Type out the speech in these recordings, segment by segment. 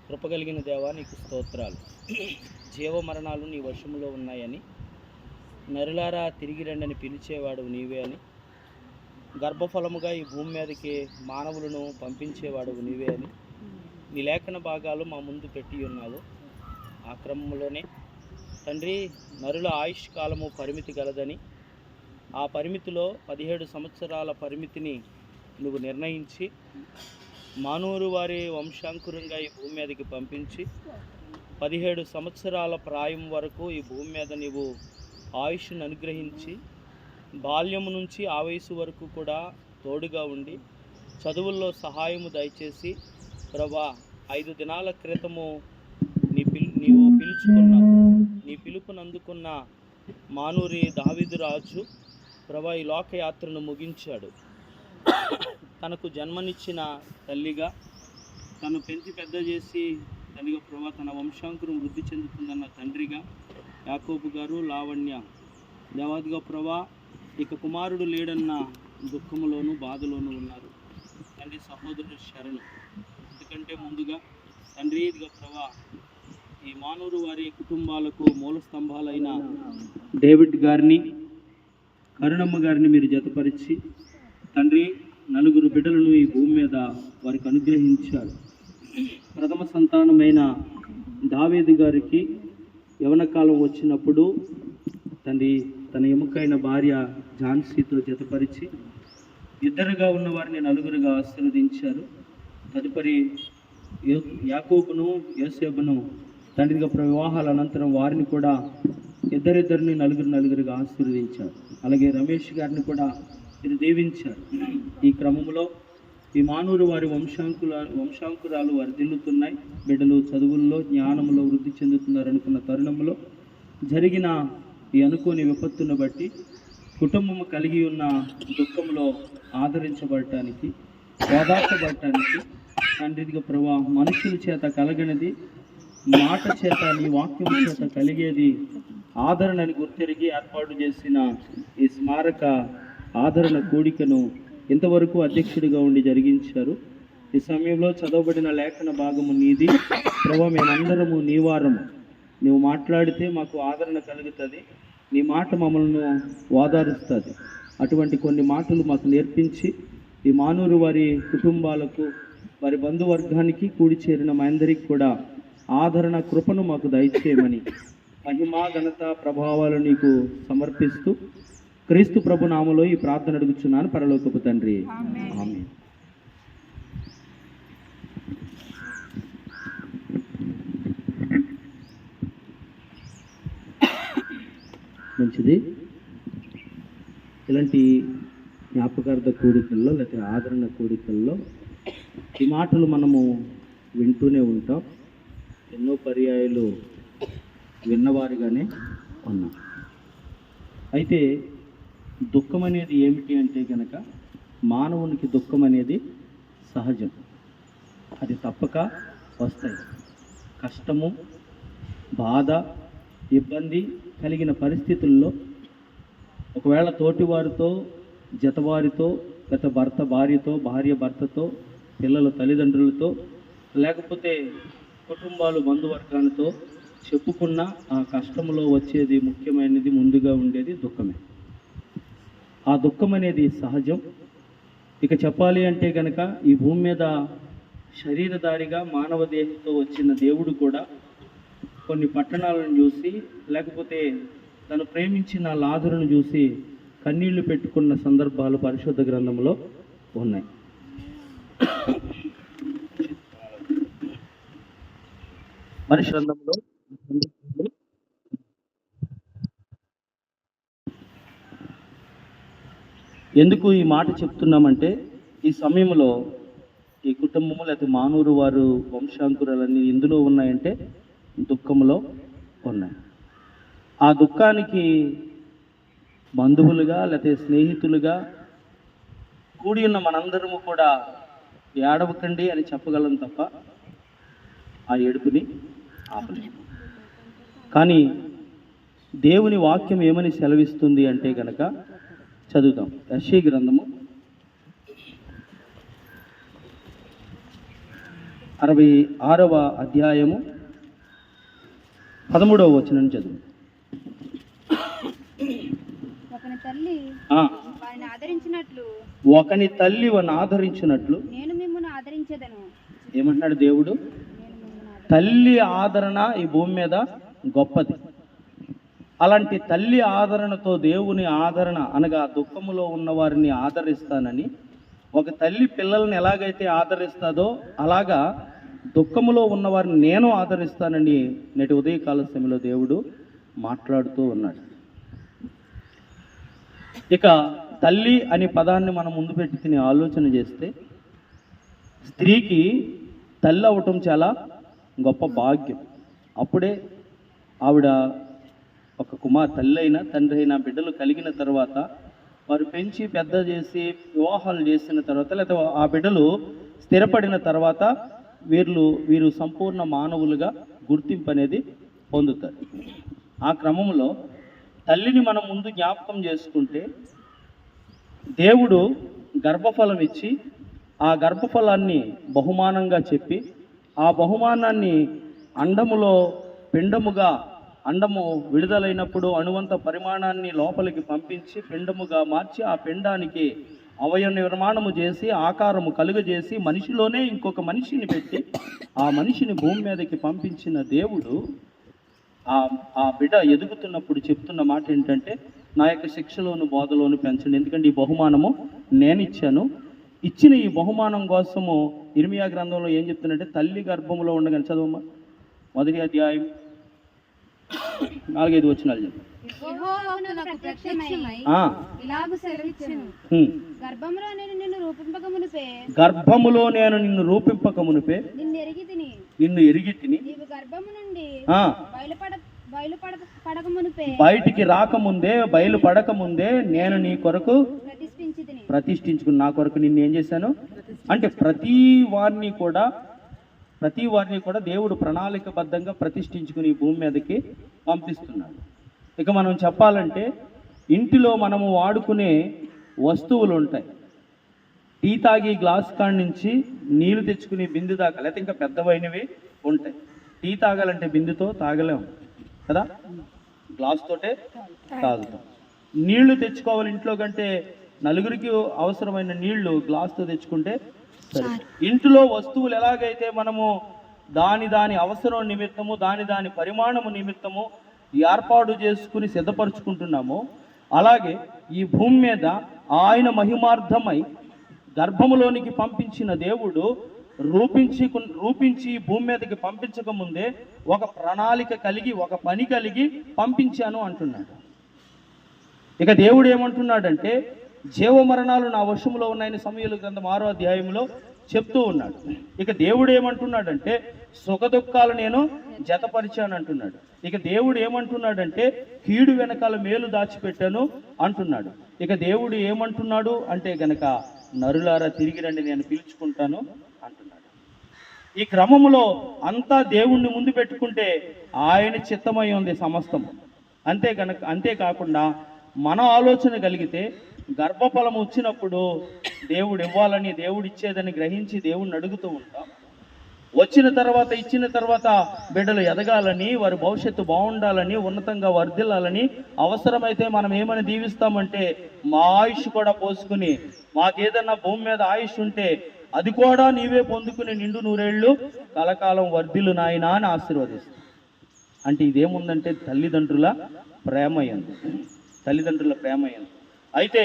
కృపగలిగిన దేవా నీకు స్తోత్రాలు. జీవమరణాలు నీ వశములో ఉన్నాయని, నరులారా తిరిగి రండని పిలిచేవాడు నీవే అని, గర్భఫలముగా ఈ భూమి మీదకి మానవులను పంపించేవాడు నీవే అని నీ లేఖన భాగాలు మా ముందు పెట్టి ఉన్నావు. ఆ క్రమంలోనే తండ్రి, నరుల ఆయుష్ కాలము పరిమితి గలదని, ఆ పరిమితిలో 17 సంవత్సరాల పరిమితిని నువ్వు నిర్ణయించి మానూరు వారి వంశాంకురంగా ఈ భూమి మీదకి పంపించి 17 సంవత్సరాల ప్రాయం వరకు ఈ భూమి మీద నీవు ఆయుష్ను అనుగ్రహించి బాల్యము నుంచి ఆ వయసు వరకు కూడా తోడుగా ఉండి చదువుల్లో సహాయము దయచేసి ప్రభా 5 దినాల క్రితము నీవు పిలుచుకున్నావు. నీ పిలుపునందుకున్న మానూరి దావీదు రాజు ప్రభా ఈ లోకయాత్రను ముగించాడు. తనకు జన్మనిచ్చిన తల్లిగా, తను పెంచి పెద్ద చేసి తల్లిగా ప్రభా తన వంశాంకురం వృద్ధి చెందుతుందన్న తండ్రిగా యాకోబు గారు, లావణ్య దేవాదిగా ప్రభా ఇక కుమారుడు లేడన్న దుఃఖములోను బాధలోనూ ఉన్నారు. తండ్రి సహోదరుడు శరణు. ఎందుకంటే ముందుగా తండ్రి ఇదిగా ప్రభా ఈ మానూరు వారి కుటుంబాలకు మూల స్తంభాలైన డేవిడ్ గారిని, కరుణమ్మ గారిని మీరు జతపరిచి తండ్రి 4 బిడ్డలను ఈ భూమి మీద వారికి అనుగ్రహించారు. ప్రథమ సంతానమైన దావీదు గారికి యవన కాలం వచ్చినప్పుడు తండ్రి తన ఎముకైన భార్య ఝాన్సీతో జతపరిచి ఇద్దరుగా ఉన్న వారిని 4గా ఆశీర్వదించారు. తదుపరి యాకోబును, యోసేపును తండ్రిగా వివాహాల అనంతరం వారిని కూడా ఇద్దరిద్దరిని 4గా ఆశీర్వదించారు. అలాగే రమేష్ గారిని కూడా మీరు దీవించారు. ఈ క్రమంలో ఈ మానూరు వారి వంశాంకురాలు వర్ధిల్లుతున్నాయి. బిడ్డలు చదువుల్లో, జ్ఞానంలో వృద్ధి చెందుతున్నారు అనుకున్న తరుణంలో జరిగిన ఈ అనుకోని విపత్తును బట్టి కుటుంబము కలిగి ఉన్న దుఃఖంలో ఆదరించబడటానికి, ఓదార్చబడటానికి తండ్రిగా ప్రభా మనుషుల చేత కలగనిది మాట చేత, నీ వాక్యం చేత కలిగేది ఆదరణని గుర్తిరిగి ఏర్పాటు చేసిన ఈ స్మారక ఆదరణ కూడికను ఇంతవరకు అధ్యక్షుడిగా ఉండి జరిగించారు. ఈ సమయంలో చదవబడిన లేఖన భాగము నీది ప్రభా. మేమందరము నీ వారము. నువ్వు మాట్లాడితే మాకు ఆదరణ కలుగుతుంది, నీ మాట మమ్మల్ని ఓదారుస్తుంది. అటువంటి కొన్ని మాటలు మాకు నేర్పించి ఈ మానూరు వారి కుటుంబాలకు, వారి బంధువర్గానికి కూడి చేరిన మా అందరికీ కూడా ఆదరణ కృపను మాకు దయచేయమని మహిమ, ఘనత, ప్రభావాలు నీకు సమర్పిస్తూ క్రీస్తు ప్రభు నామములో ఈ ప్రార్థన అడుగుచున్నాను పరలోకపు తండ్రి, ఆమేన్. మంచిది. ఇలాంటి జ్ఞాపకార్థ కూడికల్లో లేకపోతే ఆదరణ కూడికల్లో ఈ మాటలు మనము వింటూనే ఉంటాం. ఎన్నో పర్యాయాలు విన్నవారుగానే ఉన్నాం. అయితే దుఃఖం అనేది ఏమిటి అంటే కనుక మానవునికి దుఃఖం అనేది సహజం. అది తప్పక వస్తాయి. కష్టము, బాధ, ఇబ్బంది కలిగిన పరిస్థితుల్లో ఒకవేళ తోటివారితో, జతవారితో, గత భర్త భార్యతో, భార్య భర్తతో, పిల్లల తల్లిదండ్రులతో, లేకపోతే కుటుంబాలు బంధువర్గాలతో చెప్పుకున్న ఆ కష్టంలో వచ్చేది ముఖ్యమైనది, ముందుగా ఉండేది దుఃఖమే. ఆ దుఃఖం అనేది సహజం. ఇక చెప్పాలి అంటే కనుక ఈ భూమి మీద శరీరధారిగా మానవ దేహంతో వచ్చిన దేవుడు కూడా కొన్ని పట్టణాలను చూసి, లేకపోతే తను ప్రేమించిన లాజరును చూసి కన్నీళ్లు పెట్టుకున్న సందర్భాలు పరిశుద్ధ గ్రంథంలో ఉన్నాయి. పరిశుద్ధ గ్రంథంలో ఎందుకు ఈ మాట చెప్తున్నామంటే ఈ సమయంలో ఈ కుటుంబము లేకపోతే మానూరు వారు వంశాంకురాలన్నీ ఎందులో ఉన్నాయంటే దుఃఖంలో ఉన్నాయి. ఆ దుఃఖానికి బంధువులుగా లేకపోతే స్నేహితులుగా కూడి ఉన్న మనందరము కూడా ఏడవకండి అని చెప్పగలం తప్ప ఆ ఏడుపుని ఆపలేము. కానీ దేవుని వాక్యం ఏమని సెలవిస్తుంది అంటే కనుక చదువుతాం. యెషయా గ్రంథము 66వ అధ్యాయము 13వ వచనం చదువు. ఒకని తల్లి వారిని ఆదరించినట్లు వారిని ఆదరించినట్లు నేను మిమ్మల్ని ఆదరించేదను. ఏమంటున్నాడు దేవుడు? తల్లి ఆదరణ ఈ భూమి మీద గొప్పది. అలాంటి తల్లి ఆదరణతో దేవుని ఆదరణ అనగా దుఃఖములో ఉన్న వారిని ఆదరిస్తానని, ఒక తల్లి పిల్లల్ని ఎలాగైతే ఆదరిస్తుందో అలాగా దుఃఖములో ఉన్నవారిని నేను ఆదరిస్తానని నేటి ఉదయకాల సమయంలో దేవుడు మాట్లాడుతూ ఉన్నాడు. ఇక తల్లి అనే పదాన్ని మనం ముందు పెట్టి తిని ఆలోచన చేస్తే, స్త్రీకి తల్లి అవ్వటం చాలా గొప్ప భాగ్యం. అప్పుడే ఆవిడ ఒక తల్లి అయినా తండ్రి అయినా బిడ్డలు కలిగిన తర్వాత వారు పెంచి పెద్ద చేసి వివాహాలు చేసిన తర్వాత, లేకపోతే ఆ బిడ్డలు స్థిరపడిన తర్వాత వీరు సంపూర్ణ మానవులుగా గుర్తింపు అనేది పొందుతారు. ఆ క్రమంలో తల్లిని మనం ముందు జ్ఞాపకం చేసుకుంటే, దేవుడు గర్భఫలం ఇచ్చి ఆ గర్భఫలాన్ని బహుమానంగా చెప్పి, ఆ బహుమానాన్ని అండములో పిండముగా, అండము విడుదలైనప్పుడు అణువంత పరిమాణాన్ని లోపలికి పంపించి పిండముగా మార్చి ఆ పిండానికి అవయవ నిర్మాణము చేసి ఆకారము కలుగజేసి మనిషిలోనే ఇంకొక మనిషిని పెట్టి ఆ మనిషిని భూమి మీదకి పంపించిన దేవుడు ఆ బిడ్డ ఎదుగుతున్నప్పుడు చెప్తున్న మాట ఏంటంటే, నా యొక్క శిక్షలోను బోధలోను పెంచండి, ఎందుకంటే ఈ బహుమానము నేను ఇచ్చాను. ఇచ్చిన ఈ బహుమానం కోసము ఇర్మియా గ్రంథంలో ఏం చెప్తున్నట్టే, తల్లి గర్భంలో ఉండగానే చదవమ్మా 1వ అధ్యాయం 4-5 వచనాలు చెప్పు. గర్భములో నేను నిన్ను రూపింపక మునుపే నిన్ను ఎరిగి తిని గర్భము నుండి బయటికి రాకముందే బయలుపడకముందే నేను నీ కొరకు ప్రతిష్ఠించుకుని నా కొరకు నిన్ను ఏం చేశాను అంటే ప్రతి వారిని కూడా దేవుడు ప్రణాళికబద్ధంగా ప్రతిష్ఠించుకుని ఈ భూమి మీదకి పంపిస్తున్నాడు. ఇక మనం చెప్పాలంటే, ఇంటిలో మనము వాడుకునే వస్తువులు ఉంటాయి. టీ తాగి గ్లాస్ కాడి నుంచి నీళ్లు తెచ్చుకుని బిందె దాకా, లేకపోతే ఇంకా పెద్దవైనవి ఉంటాయి. టీ తాగాలంటే బిందెతో తాగలేము కదా, గ్లాస్ తోటే తాగుతాం. నీళ్లు తెచ్చుకోవాలి ఇంట్లో కంటే నలుగురికి అవసరమైన నీళ్లు గ్లాస్తో తెచ్చుకుంటే సరే. ఇంట్లో వస్తువులు ఎలాగైతే మనము దాని అవసరం నిమిత్తము దాని పరిమాణము నిమిత్తము ఏర్పాటు చేసుకుని సిద్ధపరుచుకుంటున్నామో, అలాగే ఈ భూమి మీద ఆయన మహిమార్థమై గర్భములోనికి పంపించిన దేవుడు రూపించి భూమి మీదకి పంపించక ముందే ఒక ప్రణాళిక కలిగి ఒక పని కలిగి పంపించాను అంటున్నాడు. ఇక దేవుడు ఏమంటున్నాడంటే, జీవమరణాలు నా వశములో ఉన్నాయని సమూయేలు గ్రంథం 6వ అధ్యాయంలో చెప్తూ ఉన్నాడు. ఇక దేవుడు ఏమంటున్నాడంటే, సుఖ దుఃఖాలు నేను జతపరిచాను అంటున్నాడు. ఇక దేవుడు ఏమంటున్నాడంటే, కీడు వెనకాల మేలు దాచిపెట్టాను అంటున్నాడు. ఇక దేవుడు ఏమంటున్నాడు అంటే గనక, నరులారా తిరిగి రండి నేను పిలుచుకుంటాను అంటున్నాడు. ఈ క్రమంలో అంతా దేవుణ్ణి ముందు పెట్టుకుంటే ఆయన చిత్తమై ఉంది సమస్తం. అంతేకాకుండా మన ఆలోచన కలిగితే గర్భఫలం వచ్చినప్పుడు దేవుడు ఇవ్వాలని, దేవుడు ఇచ్చేదని గ్రహించి దేవుణ్ణి అడుగుతూ ఉంటాం. ఇచ్చిన తర్వాత బిడ్డలు ఎదగాలని, వారి భవిష్యత్తు బాగుండాలని, ఉన్నతంగా వర్ధిల్లాలని, అవసరమైతే మనం ఏమని దీవిస్తామంటే, మా ఆయుష్ కూడా పోసుకుని, మాకేదన్నా భూమి మీద ఆయుష్ ఉంటే అది కూడా నీవే పొందుకుని నిండు నూరేళ్ళు కలకాలం వర్ధిల్లు నాయనా అని ఆశీర్వదిస్తాం. అంటే ఇదేముందంటే తల్లిదండ్రుల ప్రేమ అయ్యింది. అయితే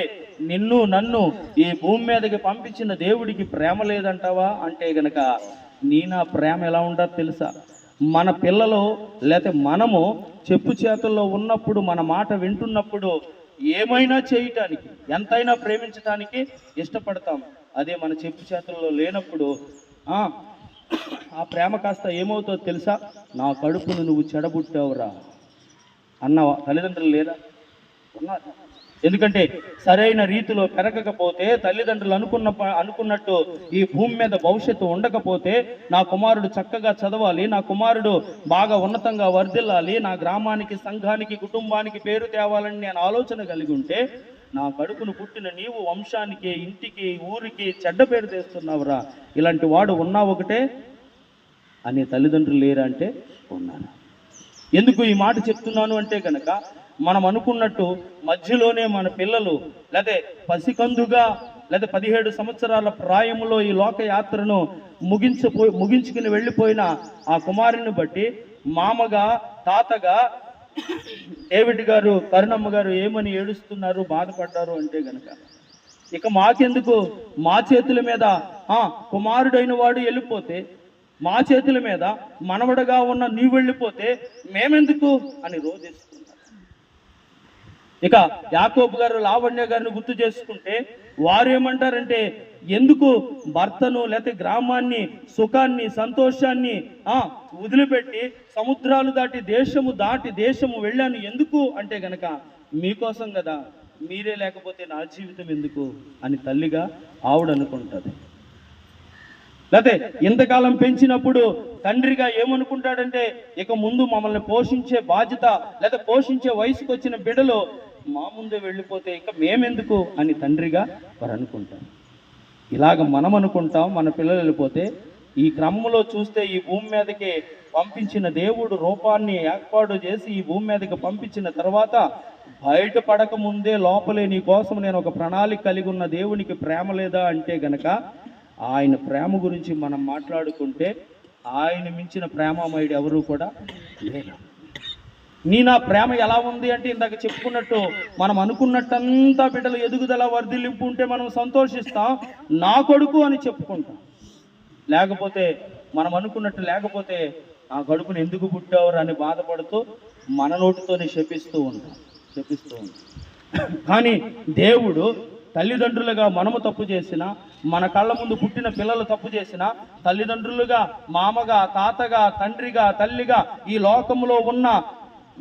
నిన్ను నన్ను ఈ భూమి మీదకి పంపించిన దేవుడికి ప్రేమ లేదంటావా అంటే గనక, నా ప్రేమ ఎలా ఉండదు తెలుసా? మన పిల్లలు లేకపోతే మనము చెప్పు చేతుల్లో ఉన్నప్పుడు, మన మాట వింటున్నప్పుడు ఏమైనా చేయటానికి, ఎంతైనా ప్రేమించటానికి ఇష్టపడతాం. అదే మన చెప్పు చేతుల్లో లేనప్పుడు ఆ ప్రేమ కాస్త ఏమవుతుందో తెలుసా? నా కడుపును నువ్వు చెడబుట్టావురా అన్న తల్లిదండ్రులు లేదా? ఉన్నారు. ఎందుకంటే సరైన రీతిలో పెరగకపోతే, తల్లిదండ్రులు అనుకున్నట్టు ఈ భూమి మీద భవిష్యత్తు ఉండకపోతే, నా కుమారుడు చక్కగా చదవాలి, నా కుమారుడు బాగా ఉన్నతంగా వర్ధిల్లాలి, నా గ్రామానికి, సంఘానికి, కుటుంబానికి పేరు తేవాలని నేను ఆలోచన కలిగి ఉంటే, నా కడుపును పుట్టిన నీవు వంశానికి, ఇంటికి, ఊరికి చెడ్డ పేరు తెస్తున్నావురా. ఇలాంటి వాడు ఉన్నా ఒకటే, అనే తల్లిదండ్రులు లేరా అంటే ఉన్నారు. ఎందుకు ఈ మాట చెప్తున్నాను అంటే కనుక మనం అనుకున్నట్టు మధ్యలోనే మన పిల్లలు లేదా పసికందుగా లేదా 17 సంవత్సరాల ప్రాయంలో ఈ లోకయాత్రను ముగించుకుని వెళ్ళిపోయిన ఆ కుమారుని బట్టి మామగా తాతగా డేవిడ్ గారు కరుణమ్మ గారు ఏమని ఏడుస్తున్నారు, బాధపడ్డారు అంటే గనక ఇక మాకెందుకు, మా చేతుల మీద కుమారుడైన వాడు వెళ్ళిపోతే, మా చేతుల మీద మనవడగా ఉన్న నీవు వెళ్ళిపోతే మేమెందుకు అని రోధిస్తున్నారు. ఇక యాకోబు గారు లావణ్య గారిని గుర్తు చేసుకుంటే వారు ఏమంటారంటే, ఎందుకు భర్తను లేకపోతే గ్రామాన్ని, సుఖాన్ని, సంతోషాన్ని వదిలిపెట్టి సముద్రాలు దాటి దేశము వెళ్ళాను ఎందుకు అంటే గనక మీకోసం కదా, మీరే లేకపోతే నా జీవితం ఎందుకు అని తల్లిగా ఆవిడ అనుకుంటుంది. లేకపోతే ఇంతకాలం పెంచినప్పుడు తండ్రిగా ఏమనుకుంటాడంటే, ఇక ముందు మమ్మల్ని పోషించే బాధ్యత లేదా పోషించే వయసుకు వచ్చిన బిడ్డలు మా ముందే వెళ్ళిపోతే ఇక మేమెందుకు అని తండ్రిగా వారు అనుకుంటారు. ఇలాగ మనం అనుకుంటాం. మన పిల్లలు వెళ్ళిపోతే ఈ క్రమంలో చూస్తే ఈ భూమి మీదకి పంపించిన దేవుడు రూపాన్ని ఏర్పాటు చేసి ఈ భూమి మీదకి పంపించిన తర్వాత బయటపడక ముందే లోపలే నీ కోసం నేను ఒక ప్రణాళిక కలిగి ఉన్న దేవునికి ప్రేమ లేదా అంటే గనక ఆయన ప్రేమ గురించి మనం మాట్లాడుకుంటే ఆయన మించిన ప్రేమమయుడు ఎవరు కూడా లేరు. నా ప్రేమ ఎలా ఉంది అంటే ఇందాక చెప్పుకున్నట్టు మనం అనుకున్నట్టంతా బిడ్డలు ఎదుగుదల వర్ధిల్లింపు ఉంటే మనం సంతోషిస్తాం, నా కొడుకు అని చెప్పుకుంటాం. లేకపోతే మనం అనుకున్నట్టు లేకపోతే ఆ కడుపుని ఎందుకు పుట్టావరు అని బాధపడుతూ మన నోటితోనే శపిస్తూ ఉంటాం. కానీ దేవుడు తల్లిదండ్రులుగా మనము తప్పు చేసినా, మన కళ్ళ ముందు పుట్టిన పిల్లలు తప్పు చేసినా, తల్లిదండ్రులుగా, మామగా, తాతగా, తండ్రిగా, తల్లిగా ఈ లోకంలో ఉన్న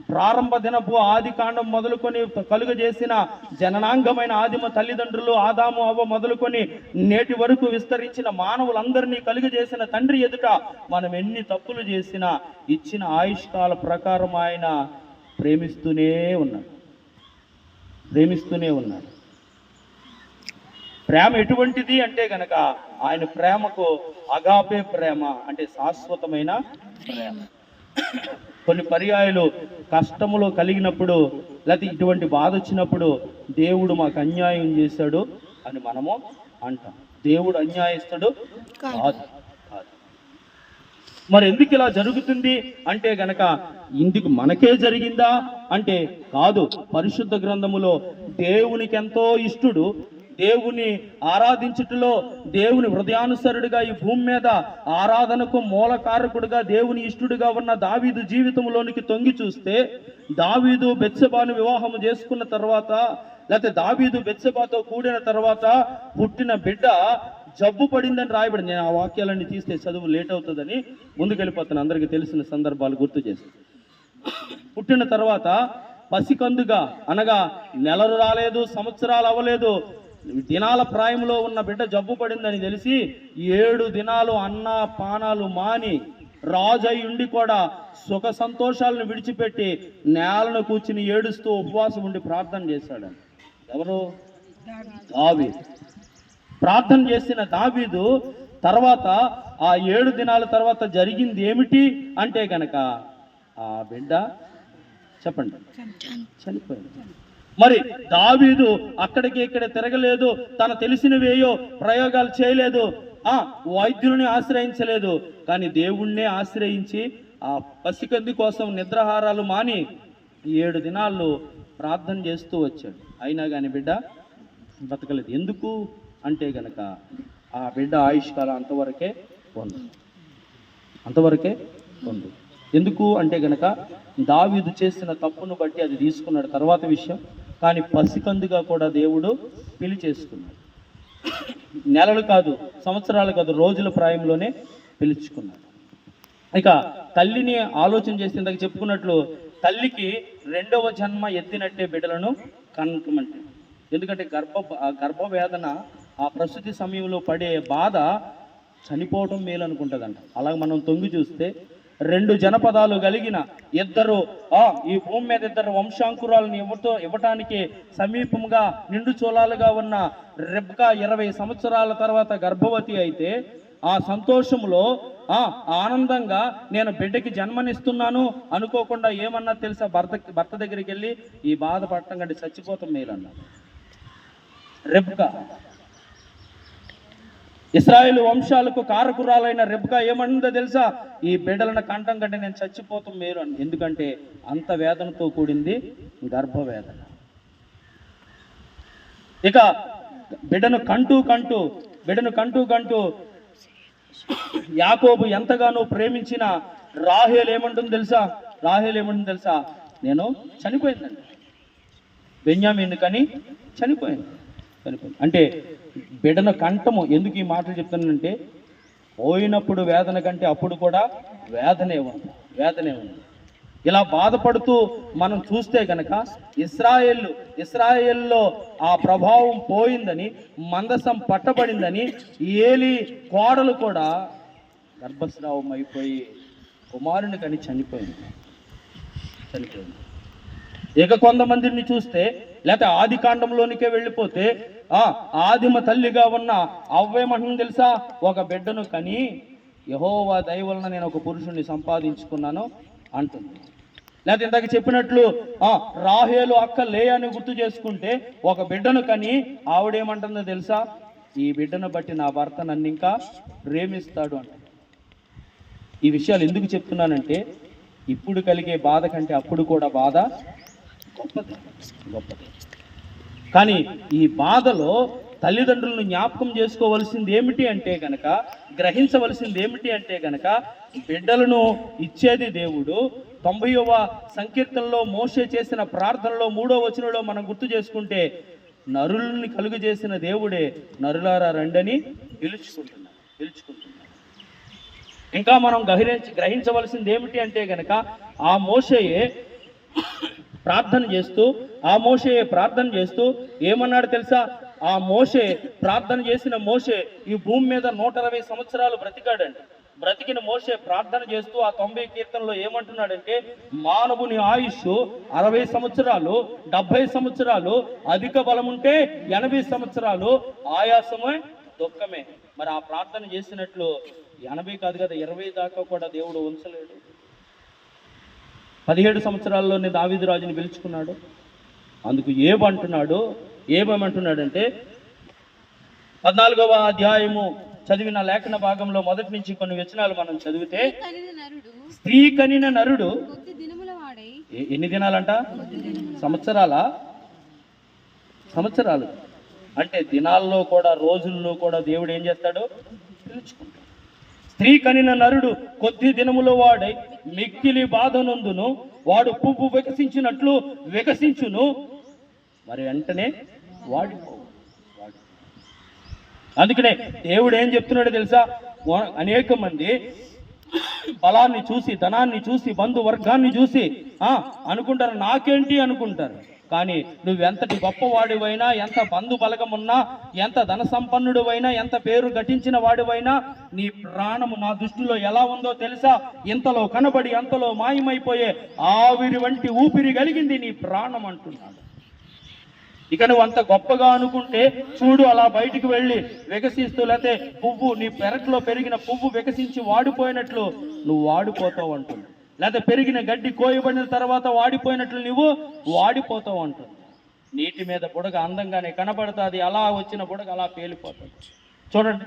ప్రారంభ దినపు ఆది కాండం మొదలుకొని కలుగజేసిన జననాంగమైన ఆదిమ తల్లిదండ్రులు ఆదాము అవ్వ మొదలుకొని నేటి వరకు విస్తరించిన మానవులందరినీ కలుగజేసిన తండ్రి ఎదుట మనం ఎన్ని తప్పులు చేసినా ఇచ్చిన ఆయుష్కాల ప్రకారం ఆయన ప్రేమిస్తూనే ఉన్నాడు. ప్రేమ ఎటువంటిది అంటే గనక ఆయన ప్రేమకు అగాపే ప్రేమ అంటే శాశ్వతమైన ప్రేమ. కొన్ని పర్యాయాలు కష్టములో కలిగినప్పుడు లేకపోతే ఇటువంటి బాధ వచ్చినప్పుడు దేవుడు మాకు అన్యాయం చేశాడు అని మనము అంటాం. దేవుడు అన్యాయస్తుడు కాదు. మరి ఎందుకు ఇలా జరుగుతుంది అంటే గనక ఇందుకు మనకే జరిగిందా అంటే కాదు. పరిశుద్ధ గ్రంథములో దేవునికి ఎంతో ఇష్టడు, దేవుని ఆరాధించుటలో దేవుని హృదయానుసరుడిగా ఈ భూమి మీద ఆరాధనకు మూలకారకుడుగా దేవుని ఇష్టడుగా ఉన్న దావీదు జీవితంలోనికి తొంగి చూస్తే, దావీదు బెత్షెబాను వివాహము చేసుకున్న తర్వాత లేకపోతే దావీదు బెత్షెబాతో కూడిన తర్వాత పుట్టిన బిడ్డ జబ్బు పడిందని రాయబడింది. నేను ఆ వాక్యాలన్నీ తీస్తే చదువు లేట్ అవుతుందని ముందుకెళ్ళిపోతాను. అందరికీ తెలిసిన సందర్భాలు గుర్తు చేసి, పుట్టిన తర్వాత పసికందుగా అనగా నెలలు రాలేదు, సంవత్సరాలు అవ్వలేదు, దినాల ప్రాయంలో ఉన్న బిడ్డ జబ్బు పడిందని తెలిసి 7 దినాలు అన్న పానాలు మాని రాజై ఉండి కూడా సుఖ సంతోషాలను విడిచిపెట్టి నేలను కూర్చుని ఏడుస్తూ ఉపవాసం ఉండి ప్రార్థన చేశాడు. ఎవరు? దావీదు. ప్రార్థన చేసిన దావీదు తర్వాత ఆ 7 దినాల తర్వాత జరిగింది ఏమిటి అంటే గనక ఆ బిడ్డ చెప్పండి చనిపోయింది. మరి దావీదు అక్కడికి ఇక్కడ తిరగలేదు, తన తెలిసినవేయో ప్రయోగాలు చేయలేదు, వైద్యులని ఆశ్రయించలేదు, కానీ దేవుణ్ణే ఆశ్రయించి ఆ పసికంది కోసం నిద్రాహారాలు మాని 7 దినాల్లో ప్రార్థన చేస్తూ వచ్చాడు. అయినా కానీ బిడ్డ బతకలేదు. ఎందుకు అంటే గనక ఆ బిడ్డ ఆయుష్కాలం అంతవరకే ఉంది. ఎందుకు అంటే గనక దావీదు చేసిన తప్పును బట్టి అది తీసుకున్నాడు తర్వాత విషయం. కానీ పసికందుగా కూడా దేవుడు పెళ్లి చేసుకున్నాడు. నెలలు కాదు, సంవత్సరాలు కాదు, రోజుల ప్రాయంలోనే పిలుచుకున్నాడు. ఇక తల్లిని ఆలోచన చేసి ఇందాక చెప్పుకున్నట్లు తల్లికి 2వ జన్మ ఎత్తినట్టే బిడ్డలను కనకమంటే. ఎందుకంటే గర్భవేదన ఆ ప్రసూతి సమయంలో పడే బాధ చనిపోవటం మేలు అనుకుంటుందంట. అలాగే మనం తొంగి చూస్తే 2 జనపదాలు కలిగిన ఇద్దరు ఈ భూమి మీద 2 వంశాంకురాలను ఇవ్వటానికి సమీపంగా నిండు చోళాలుగా ఉన్న రెబ్కా 20 సంవత్సరాల తర్వాత గర్భవతి అయితే ఆ సంతోషంలో ఆనందంగా నేను బిడ్డకి జన్మనిస్తున్నాను అనుకోకుండా ఏమన్నా తెలుసా, భర్త దగ్గరికి వెళ్ళి ఈ బాధపడటం కంటే చచ్చిపోతాం మేలన్నారు. రెబ్కా, ఇశ్రాయేలు వంశాలకు కారకురాలైన రెబ్కా ఏమంటుందో తెలుసా, ఈ బిడ్డలను కంఠం కంటే నేను చచ్చిపోతాం మేలు అని. ఎందుకంటే అంత వేదనతో కూడింది గర్భవేదన. ఇక బిడ్డను కంటూ యాకోబు ఎంతగానో ప్రేమించిన రాహేలు ఏమంటుంది తెలుసా, నేను చనిపోయిందండి, బెన్యామీను కని చనిపోయింది. అంటే బిడ్డను కంఠము. ఎందుకు ఈ మాటలు చెప్తానంటే, పోయినప్పుడు వేదన కంటే అప్పుడు కూడా వేదనే ఉంది. ఇలా బాధపడుతూ మనం చూస్తే కనుక ఇశ్రాయేల్లో ఆ ప్రభావం పోయిందని, మందసం పట్టబడిందని, ఏలి కోడలు కూడా గర్భస్రావం అయిపోయి కుమారుని కని చనిపోయింది. ఇక కొంతమందిని చూస్తే, లేకపోతే ఆది కాండంలోనికే వెళ్ళిపోతే, ఆదిమ తల్లిగా ఉన్న అవ్వేమంటుంది తెలుసా, ఒక బిడ్డను కని యెహోవా దయ వలన నేను ఒక పురుషుణ్ణి సంపాదించుకున్నాను అంటుంది. లేకపోతే ఇందాక చెప్పినట్లు రాహేలు అక్క లేయాని గుర్తు చేసుకుంటే ఒక బిడ్డను కని ఆవిడేమంటుందో తెలుసా, ఈ బిడ్డను బట్టి నా భర్త నన్ను ఇంకా ప్రేమిస్తాడు అంట. ఈ విషయాలు ఎందుకు చెప్తున్నానంటే, ఇప్పుడు కలిగే బాధ కంటే అప్పుడు కూడా బాధ గొప్పది. కానీ ఈ బాధలో తల్లిదండ్రులను జ్ఞాపకం చేసుకోవలసింది ఏమిటి అంటే కనుక, గ్రహించవలసింది ఏమిటి అంటే కనుక, బిడ్డలను ఇచ్చేది దేవుడు. 90వ సంకీర్తనలో మోషే చేసిన ప్రార్థనలో 3వ వచనంలో మనం గుర్తు చేసుకుంటే, నరులని కలుగు చేసిన దేవుడే నరులారా రండని పిలుచుకుంటున్నాడు. ఇంకా మనం గ్రహించవలసింది ఏమిటి అంటే కనుక, ఆ మోషేయే ప్రార్థన చేస్తూ ఏమన్నాడు తెలుసా, ఆ మోషే ప్రార్థన చేసిన మోషే ఈ భూమి మీద 120 సంవత్సరాలు బ్రతికాడండి. బ్రతికిన మోషే ప్రార్థన చేస్తూ ఆ 90 కీర్తనలో ఏమంటున్నాడంటే, మానవుని ఆయుష్ 60 సంవత్సరాలు, 70 సంవత్సరాలు, అధిక బలం ఉంటే 80 సంవత్సరాలు, ఆయాసమే దుఃఖమే. మరి ఆ ప్రార్థన చేసినట్లు 80 కాదు కదా, 20 దాకా కూడా దేవుడు ఉంచలేడు. 17 సంవత్సరాల్లోనే దావీదు రాజుని పిలుచుకున్నాడు. అందుకు ఏమంటున్నాడంటే 14వ అధ్యాయము చదివిన లేఖన భాగంలో మొదటి నుంచి కొన్ని వచనాలు మనం చదివితే, స్త్రీ కనిన నరుడు ఎన్ని దినాలంట, సంవత్సరాలు అంటే దినాల్లో కూడా రోజుల్లో కూడా దేవుడు ఏం చేస్తాడు, పిలుచుకుంటాడు. స్త్రీ కనిన నరుడు కొద్ది దినములో వాడై మిక్కిలి బాధనందును, వాడు పువ్వు వికసించినట్లు వికసించును, మరి వెంటనే వాడిపోవు. అందుకనే దేవుడు ఏం చెప్తున్నాడో తెలుసా, అనేక మంది బలాన్ని చూసి, ధనాన్ని చూసి, బంధువర్గాన్ని చూసి అనుకుంటారు, నాకేంటి అనుకుంటారు. కానీ నువ్వెంతటి గొప్పవాడివైనా, ఎంత బంధు బలగమున్నా, ఎంత ధన సంపన్నుడివైనా, ఎంత పేరు ఘటించిన వాడివైనా, నీ ప్రాణము నా దృష్టిలో ఎలా ఉందో తెలుసా, ఇంతలో కనబడి అంతలో మాయమైపోయే ఆవిరి వంటి ఊపిరి కలిగింది నీ ప్రాణం అంటున్నాడు. ఇక నువ్వు అంత గొప్పగా అనుకుంటే చూడు, అలా బయటికి వెళ్ళి వికసిస్తూ, లేకపోతే పువ్వు, నీ పెరట్లో పెరిగిన పువ్వు వికసించి వాడిపోయినట్లు నువ్వు వాడిపోతావు అంటుంది. లేకపోతే పెరిగిన గడ్డి కోయబడిన తర్వాత వాడిపోయినట్లు నువ్వు వాడిపోతావు అంటుంది. నీటి మీద బుడగ అందంగానే కనబడుతుంది, అలా వచ్చిన బుడగ అలా పేలిపోతుంది. చూడండి,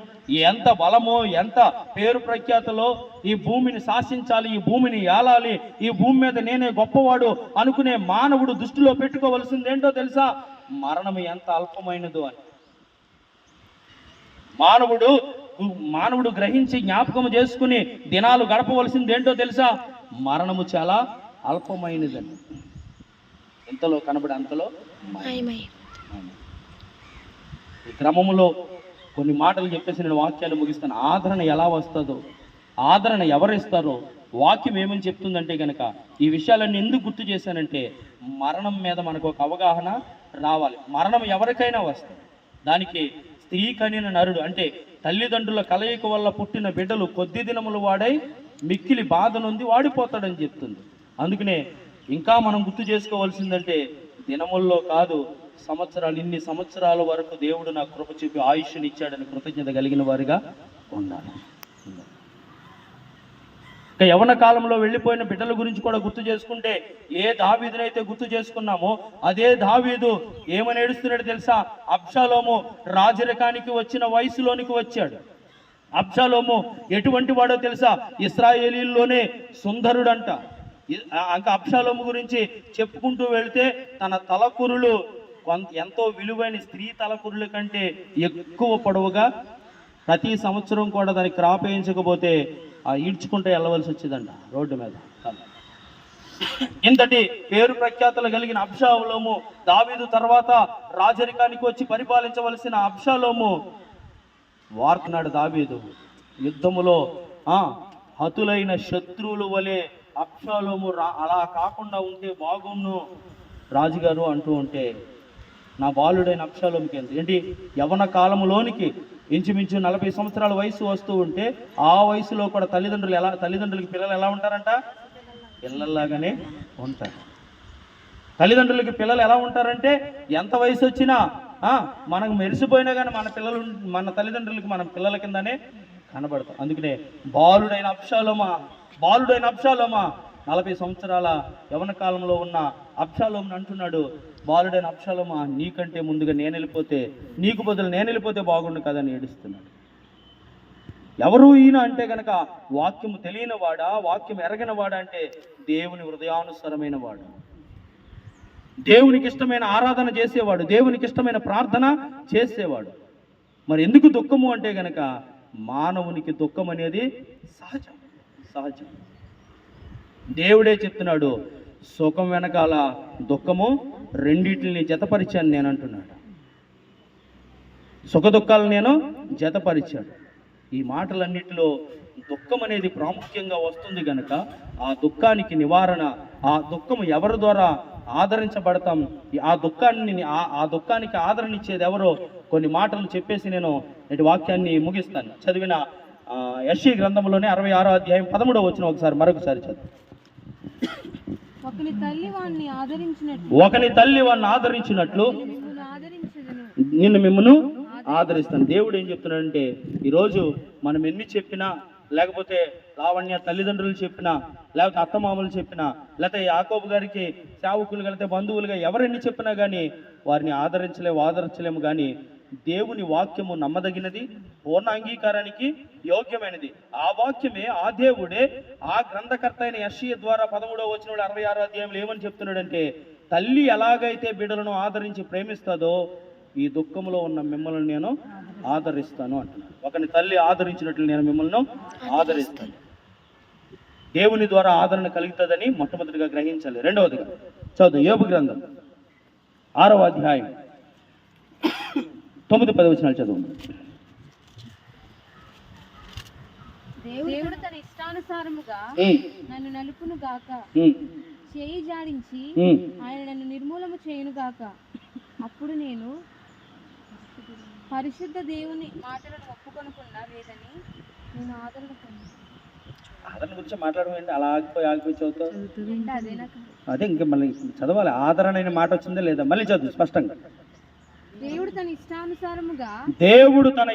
ఎంత బలమో, ఎంత పేరు ప్రఖ్యాతలో ఈ భూమిని శాసించాలి, ఈ భూమిని ఏలాలి, ఈ భూమి మీద నేనే గొప్పవాడు అనుకునే మానవుడు దృష్టిలో పెట్టుకోవలసింది ఏంటో తెలుసా, మరణం ఎంత అల్పమైనదో అని. మానవుడు గ్రహించి జ్ఞాపకం చేసుకుని దినాలు గడపవలసింది ఏంటో తెలుసా, మరణము చాలా అల్పమైనదని. ఎంతలో కనబడి అంతలో ఈ క్రమంలో కొన్ని మాటలు చెప్పేసి నేను వాక్యాలు ముగిస్తాను. ఆదరణ ఎలా వస్తుందో, ఆదరణ ఎవరిస్తారో వాక్యం ఏమని చెప్తుందంటే కనుక, ఈ విషయాలన్నీ ఎందుకు గుర్తు చేశానంటే, మరణం మీద మనకు ఒక అవగాహన రావాలి. మరణం ఎవరికైనా వస్తుంది. దానికి స్త్రీ కనిన నరుడు అంటే తల్లిదండ్రుల కలయిక వల్ల పుట్టిన బిడ్డలు కొద్ది దినములు వాడై మిక్కిలి బాధ నొంది వాడిపోతాడని చెప్తుంది. అందుకనే ఇంకా మనం గుర్తు చేసుకోవాల్సిందంటే, దినముల్లో కాదు, సంవత్సరాలు, ఇన్ని సంవత్సరాల వరకు దేవుడు నాకు కృప చూపి ఆయుష్ని ఇచ్చాడని కృతజ్ఞత కలిగిన వారిగా ఉండాలి. ఇక యవన కాలంలో వెళ్ళిపోయిన బిడ్డల గురించి కూడా గుర్తు చేసుకుంటే, ఏ దావీదునైతే గుర్తు చేసుకున్నామో అదే దావీదు ఏమని ఏడుస్తున్నాడు తెలుసా? అబ్షాలోము రాజరికానికి వచ్చిన వయసులోనికి వచ్చాడు. అబ్షాలోము ఎటువంటి వాడో తెలుసా? ఇశ్రాయేలీల్లోనే సుందరుడంట. ఇంకా అబ్షాలోము గురించి చెప్పుకుంటూ వెళితే తన తలకురులు ఎంతో విలువైన స్త్రీ తలకురుల కంటే ఎక్కువ పొడవుగా, ప్రతి సంవత్సరం కూడా దానికి క్రాప్ వేయించకపోతే ఈడ్చుకుంటే వెళ్ళవలసి వచ్చేదంట రోడ్డు మీద. ఇంతటి పేరు ప్రఖ్యాతలు కలిగిన అబ్షాలోము, దావీదు తర్వాత రాజరికానికి వచ్చి పరిపాలించవలసిన అబ్షాలోము వార్తనాడు దావీదు యుద్ధములో హతులైన శత్రువుల వలె అబ్షాలోము అలా కాకుండా ఉంటే బాగుండు రాజుగారు అంటూ ఉంటే, నా బాలుడైన అబ్షాలోముకి ఏంటి యవన కాలంలోనికి ఇంచుమించు 40 సంవత్సరాల వయసు వస్తూ ఉంటే, ఆ వయసులో కూడా తల్లిదండ్రులకి పిల్లలు ఎలా ఉంటారంట? పిల్లల్లాగానే ఉంటారు. తల్లిదండ్రులకి పిల్లలు ఎలా ఉంటారంటే, ఎంత వయసు వచ్చినా మనకు మెరిసిపోయినా కానీ మన తల్లిదండ్రులకి మన పిల్లల కిందనే కనబడతాం. అందుకనే బాలుడైన అబ్షాలోమా 40 సంవత్సరాల యవన కాలంలో ఉన్న అబ్షాలోమును అంటున్నాడు, బాలుడైన అబ్షాలోమా, నీకంటే ముందుగా నేను వెళ్ళిపోతే, నీకు బదులు నేను వెళ్ళిపోతే బాగుండు కదని ఏడుస్తున్నాడు. ఎవరు ఈయన అంటే కనుక వాక్యము తెలియని వాడా, వాక్యం ఎరగని వాడా అంటే దేవుని హృదయానుసరమైన వాడు, దేవునికి ఇష్టమైన ఆరాధన చేసేవాడు, దేవునికి ఇష్టమైన ప్రార్థన చేసేవాడు. మరి ఎందుకు దుఃఖము అంటే కనుక మానవునికి దుఃఖం అనేది సహజం. దేవుడే చెప్తున్నాడు, సుఖం వెనకాల దుఃఖము రెండింటిని జతపరిచాను నేను అంటున్నాడు. సుఖ దుఃఖాలు నేను జతపరిచాడు. ఈ మాటలన్నిటిలో దుఃఖం అనేది ప్రాముఖ్యంగా వస్తుంది కనుక ఆ దుఃఖానికి నివారణ, ఆ దుఃఖము ఎవరి ద్వారా ఆదరించబడతాం, ఆ దుఃఖానికి ఆదరణ ఇచ్చేది ఎవరో కొన్ని మాటలు చెప్పేసి నేను నేటి వాక్యాన్ని ముగిస్తాను. చదివిన యెషయా గ్రంథంలోనే 66వ అధ్యాయం 13వ వచనం మరొకసారి చదువు. ఒకని తల్లి వాణ్ణి ఆదరించినట్లు నిన్ను మిమ్మల్ని ఆదరిస్తాను. దేవుడు ఏం చెప్తున్నాడంటే, ఈరోజు మనం ఎన్ని చెప్పినా, లేకపోతే లావణ్య తల్లిదండ్రులు చెప్పినా, లేకపోతే అత్తమామలు చెప్పినా, లేకపోతే యాకోబు గారికి సేవకులు కలిగితే బంధువులుగా ఎవరెన్ని చెప్పినా కానీ వారిని ఆదరించలేము. కానీ దేవుని వాక్యము నమ్మదగినది, పూర్ణ అంగీకారానికి యోగ్యమైనది. ఆ వాక్యమే, ఆ దేవుడే ఆ గ్రంథకర్త అయిన యెషయా ద్వారా 13వ వచనంలో 66వ అధ్యాయంలో ఏమని చెప్తున్నాడంటే, తల్లి ఎలాగైతే బిడ్డలను ఆదరించి ప్రేమిస్తుందో ఈ దుఃఖంలో ఉన్న మిమ్మల్ని నేను ఆదరిస్తాను అంటున్నాను. ఒకని తల్లి ఆదరించినట్లు నేను మిమ్మల్ని ఆదరిస్తాను. దేవుని ద్వారా ఆదరణ కలుగుతుందని మొట్టమొదటిగా గ్రహించాలి. రెండవదిగా చదువు యోబు గ్రంథం 6వ అధ్యాయం 9-10 వచనాలు చదువు. దేవుడు తన ఇష్టానుసారముగా నన్ను నలుపును గాక, చేయి జాడించి ఆయన నన్ను నిర్మూలము చేయును గాక. అప్పుడు నేను పరిశుద్ధ దేవుని మాటలను ఒప్పుకొనకుండా లేదని నేను ఆదరణ గురించి మాట్లాడడం ఏంటి? అలా ఆగిపోయి చదువుతావు. అదే ఇంకా మళ్ళీ చదవాలి. ఆదరణ అనే మాట వచ్చిందా లేదా? మళ్ళీ చదువు స్పష్టంగా. దేవుడు తన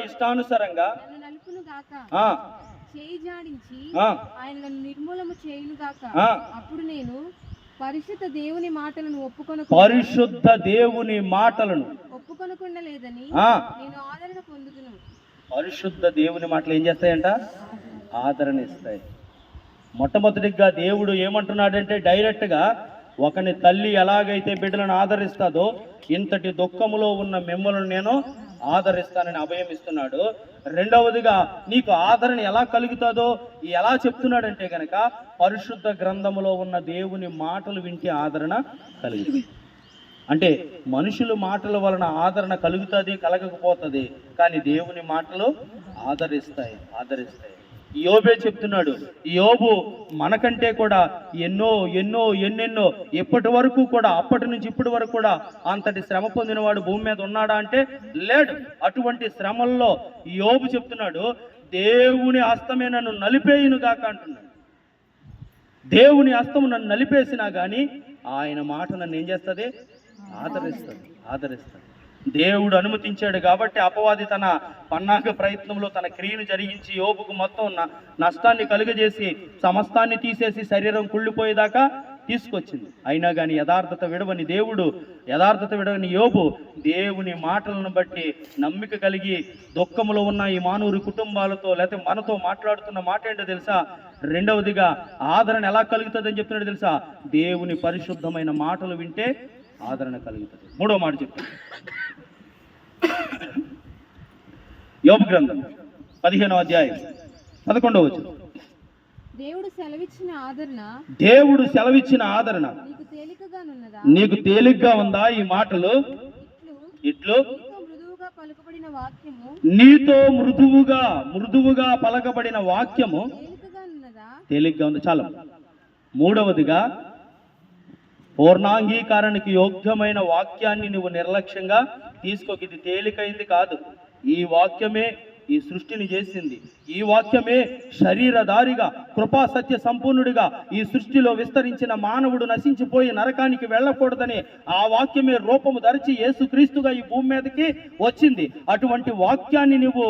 ఇష్టానుసారంగా నన్ను నలుపును గాక, చేయి జాడించి ఆయన నన్ను నిర్మూలము చేయును గాక. అప్పుడు నేను పరిశుద్ధ దేవుని మాటలను ఒప్పుకొనకుండా లేదని నేను ఆదరణ పొందుతున్నాను. పరిశుద్ధ దేవుని మాటలు ఏం చేస్తాయంట? ఆదరణ ఇస్తాయి. మొట్టమొదటిగా దేవుడు ఏమంటున్నాడంటే, డైరెక్ట్గా ఒకని తల్లి ఎలాగైతే బిడ్డలను ఆదరిస్తాదో ఇంతటి దుఃఖములో ఉన్న మిమ్మల్ని నేను ఆదరిస్తానని అభయం ఇస్తున్నాడు. రెండవదిగా నీకు ఆదరణ ఎలా కలుగుతుందో ఎలా చెప్తున్నాడంటే కనుక, పరిశుద్ధ గ్రంథములో ఉన్న దేవుని మాటలు వింటే ఆదరణ కలుగుతుంది. అంటే మనుషుల మాటల వలన ఆదరణ కలుగుతుంది, కలగకపోతుంది. కానీ దేవుని మాటలు ఆదరిస్తాయి. యోబే చెప్తున్నాడు, యోబు మనకంటే కూడా ఎన్నెన్నో ఎప్పటి వరకు కూడా, అప్పటి నుంచి ఇప్పటి వరకు కూడా అంతటి శ్రమ పొందినవాడు భూమి మీద ఉన్నాడా అంటే లేడు. అటువంటి శ్రమల్లో యోబు చెప్తున్నాడు, దేవుని హస్తమే నన్ను నలిపేయును గాక అంటున్నాడు. దేవుని హస్తము నన్ను నలిపేసినా కానీ ఆయన మాట నన్ను ఏం చేస్తుంది? ఆదరిస్తుంది. దేవుడు అనుమతించాడు కాబట్టి అపవాది తన పన్నాగ ప్రయత్నంలో తన క్రియను జరిగించి యోబుకు మొత్తం నష్టాన్ని కలుగజేసి సమస్తాన్ని తీసేసి శరీరం కుళ్ళిపోయేదాకా తీసుకొచ్చింది. అయినా కానీ యథార్థత విడవని యోబు దేవుని మాటలను బట్టి నమ్మిక కలిగి దుఃఖంలో ఉన్న ఈ మానవుడి కుటుంబాలతో లేకపోతే మనతో మాట్లాడుతున్న మాట ఏంటో తెలుసా? రెండవదిగా ఆదరణ ఎలా కలుగుతుందని చెప్తున్నాడు తెలుసా? దేవుని పరిశుద్ధమైన మాటలు వింటే ఆదరణ కలుగుతుంది. మూడో మాట చెప్తాను. యోబు గ్రంథం 15వ అధ్యాయం 11వ వచనం. దేవుడు సెలవిచ్చిన ఆదరణ నీకు తేలిగ్గా ఉందా? ఈ మాటలు ఇట్లు నీతో మృదువుగా పలకబడిన వాక్యము తేలిగ్గా ఉంది. చాలా. మూడవదిగా పూర్ణాంగీకారానికి యోగ్యమైన వాక్యాన్ని నువ్వు నిర్లక్ష్యంగా తీసుకోక. ఇది తేలికైంది కాదు. ఈ వాక్యమే ఈ సృష్టిని చేసింది. ఈ వాక్యమే శరీరధారిగా కృపా సత్య సంపూర్ణుడిగా ఈ సృష్టిలో విస్తరించిన మానవుడు నశించిపోయి నరకానికి వెళ్ళకూడదని ఆ వాక్యమే రూపము ధరించి యేసుక్రీస్తుగా ఈ భూమి మీదకి వచ్చింది. అటువంటి వాక్యాన్ని నువ్వు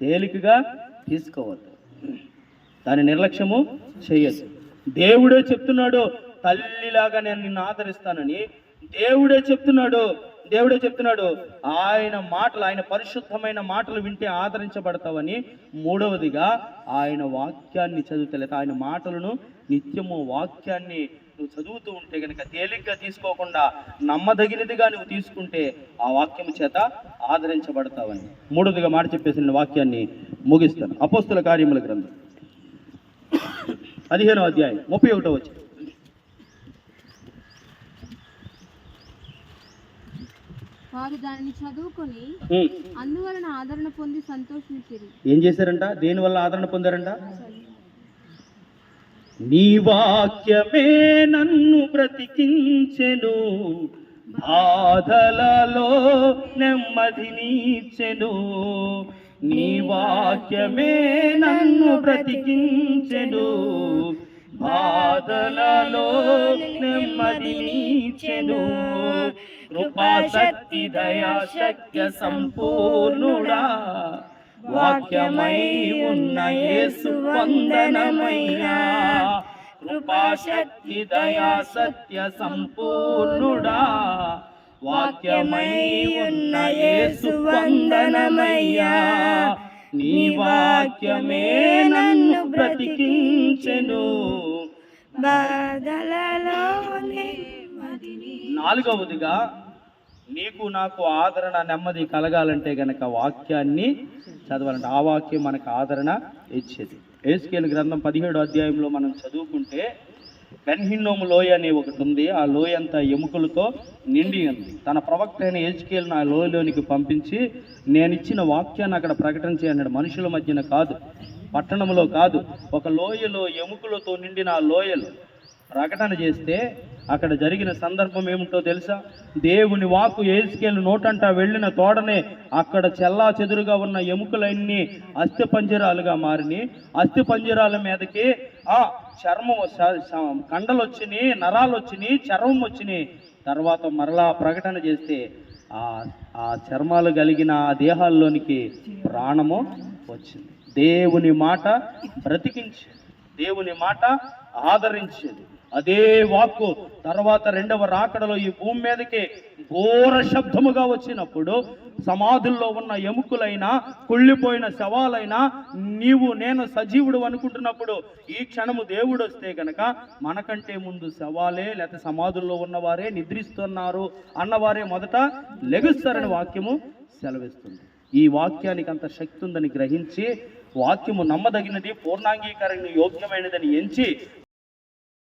తేలికగా తీసుకోవద్దు, దాని నిర్లక్ష్యము చేయొద్దు. దేవుడే చెప్తున్నాడు, తల్లిలాగా నేను నిన్ను ఆదరిస్తానని. దేవుడే చెప్తున్నాడు ఆయన మాటలు, ఆయన పరిశుద్ధమైన మాటలు వింటే ఆదరించబడతావని. మూడవదిగా ఆయన వాక్యాన్ని చదివితే లేదా ఆయన మాటలను నిత్యము వాక్యాన్ని నువ్వు చదువుతూ ఉంటే కనుక తేలిగ్గా తీసుకోకుండా నమ్మదగినదిగా నువ్వు తీసుకుంటే ఆ వాక్యము చేత ఆదరించబడతావని. మూడవదిగా మాట చెప్పేసిన వాక్యాన్ని ముగిస్తాను. అపోస్తుల కార్యముల గ్రంథం 15వ అధ్యాయం 31వ వచనం. వారు దానిని చదువుకొని అందువలన ఆదరణ పొంది సంతోషించారు. ఏం చేశారంట? దేని వల్ల ఆదరణ పొందారంట? నీ వాక్యమే నన్ను బ్రతికించెను, బాధలలో నెమ్మదినిచ్చెను. నీ వాక్యమే నన్ను బ్రతికించెను, బాధలలో నెమ్మదినిచ్చెను. కృపా శక్తి దయా శక్య సంపూర్ణుడా, వాక్యమై ఉన్న యేసు వందనమయ్యా. కృపా శక్తి దయా సత్య సంపూర్ణుడా, వాక్యమై ఉన్న యేసు వందనమయ్యా. నీ వాక్యమే నన్ను బ్రతికించెను, బాధలలోనే. నాలుగవదిగా నీకు నాకు ఆదరణ నెమ్మది కలగాలంటే గనక వాక్యాన్ని చదవాలంటే ఆ వాక్యం మనకు ఆదరణ ఇచ్చేది. యెహెజ్కేలు గ్రంథం 17వ అధ్యాయంలో మనం చదువుకుంటే బెన్హిన్నోము లోయ అనే ఒకటి ఉంది. ఆ లోయ అంతా ఎముకలతో నిండి ఉంది. తన ప్రవక్త అయిన యెహెజ్కేలును ఆ లోయలోనికి పంపించి నేను ఇచ్చిన వాక్యాన్ని అక్కడ ప్రకటించి అన్నాడు. మనుషుల మధ్యన కాదు, పట్టణంలో కాదు, ఒక లోయలో ఎముకలతో నిండిన ఆ లోయలు ప్రకటన చేస్తే అక్కడ జరిగిన సందర్భం ఏమిటో తెలుసా? దేవుని వాక్కు యెహెజ్కేలు నోటంటా వెళ్ళిన తోడనే అక్కడ చెల్లా చెదురుగా ఉన్న ఎముకలన్నీ అస్థిపంజరాలుగా మారిని. అస్థిపంజరాల మీదకి ఆ చర్మం, కండలు వచ్చినాయి, నరాలు వచ్చినాయి, చర్మం వచ్చినాయి. తర్వాత మరలా ప్రకటన చేస్తే ఆ చర్మాలు కలిగిన ఆ దేహాల్లోనికి ప్రాణము వచ్చింది. దేవుని మాట బ్రతికించేది, దేవుని మాట ఆదరించేది. అదే వాక్కు తర్వాత రెండవ రాకడలో ఈ భూమి మీదకి ఘోర శబ్దముగా వచ్చినప్పుడు సమాధుల్లో ఉన్న ఎముకలైనా కుళ్ళిపోయిన శవాలైనా నీవు నేను సజీవుడు అనుకుంటున్నప్పుడు ఈ క్షణము దేవుడు వస్తే కనుక మనకంటే ముందు శవాలే లేకపోతే సమాధుల్లో ఉన్నవారే నిద్రిస్తున్నారు అన్నవారే మొదట లెగుస్తారని వాక్యము సెలవిస్తుంది. ఈ వాక్యానికి అంత శక్తి ఉందని గ్రహించి వాక్యము నమ్మదగినది, పూర్ణాంగీకరణ యోగ్యమైనదని ఎంచి